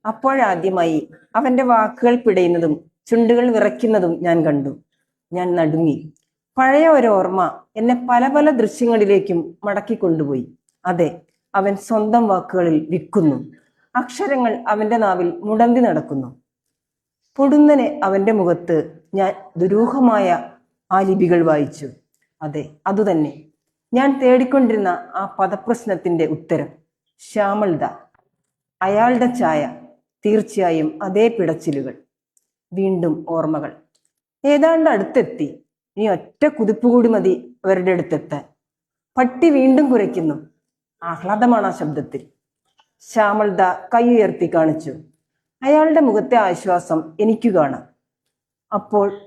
അപ്പോഴാദ്യമായി അവന്റെ വാക്കുകൾ പിടയുന്നതും ചുണ്ടുകൾ വിറയ്ക്കുന്നതും ഞാൻ കണ്ടു. ഞാൻ നടുങ്ങി. പഴയ ഒരു ഓർമ്മ എന്നെ പല പല ദൃശ്യങ്ങളിലേക്കും മടക്കിക്കൊണ്ടുപോയി. അതെ, അവൻ സ്വന്തം വാക്കുകളിൽ വിൽക്കുന്നു. അക്ഷരങ്ങൾ അവന്റെ നാവിൽ മുടന്തി നടക്കുന്നു. പൊടുന്നനെ അവന്റെ മുഖത്ത് ഞാൻ ദുരൂഹമായ ആ ലിപികൾ വായിച്ചു. അതെ, അതുതന്നെ ഞാൻ തേടിക്കൊണ്ടിരുന്ന ആ പദപ്രശ്നത്തിന്റെ ഉത്തരം. ശ്യാമൾദ, അയാളുടെ ഛായ, തീർച്ചയായും അതേ പിടച്ചിലുകൾ. വീണ്ടും ഓർമ്മകൾ. ഏതാണ്ട് അടുത്തെത്തി. ഇനി ഒറ്റ കുതിപ്പുകൂടി മതി അവരുടെ അടുത്തെത്താൻ. പട്ടി വീണ്ടും കുരയ്ക്കുന്നു. ആഹ്ലാദമാണ് ആ ശബ്ദത്തിൽ. ശ്യാമൾദ കൈ ഉയർത്തി കാണിച്ചു. അയാളുടെ മുഖത്തെ ആശ്വാസം എനിക്ക് കാണാം. അപ്പോൾ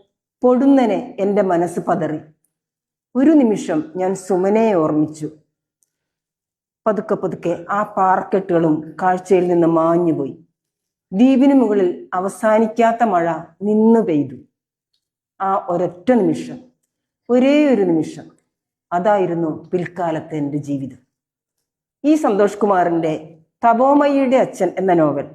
പൊടുന്നനെ എൻ്റെ മനസ്സ് പതറി. ഒരു നിമിഷം ഞാൻ സുമനയെ ഓർമ്മിച്ചു. പതുക്കെ പതുക്കെ ആ പാറക്കെട്ടുകളും കാഴ്ചയിൽ നിന്ന് മാഞ്ഞുപോയി. ദ്വീപിന് മുകളിൽ അവസാനിക്കാത്ത മഴ നിന്നു പെയ്തു. ആ ഒരൊറ്റ നിമിഷം, ഒരേ ഒരു നിമിഷം, അതായിരുന്നു പിൽക്കാലത്തെ എൻ്റെ ജീവിതം. ഈ സന്തോഷ് കുമാറിൻ്റെ തപോമയിയുടെ അച്ഛൻ എന്ന നോവൽ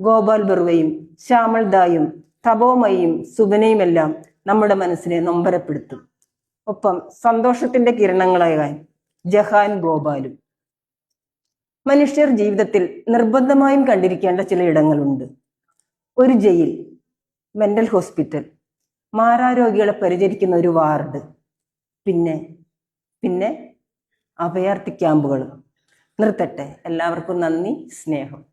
ഗോപാൽ ബറുവയും ശ്യാമൾദായും തപോമയും സുബനയുമെല്ലാം നമ്മുടെ മനസ്സിനെ നൊമ്പരപ്പെടുത്തും. ഒപ്പം സന്തോഷത്തിന്റെ കിരണങ്ങളാകാൻ ജഹാൻ ഗോപാലും. മനുഷ്യർ ജീവിതത്തിൽ നിർബന്ധമായും കണ്ടിരിക്കേണ്ട ചില ഇടങ്ങളുണ്ട്. ഒരു ജയിൽ, മെന്റൽ ഹോസ്പിറ്റൽ, മാരാരോഗികളെ പരിചരിക്കുന്ന ഒരു വാർഡ്, പിന്നെ അഭയാർത്ഥി ക്യാമ്പുകളും. നിർത്തട്ടെ. എല്ലാവർക്കും നന്ദി, സ്നേഹം.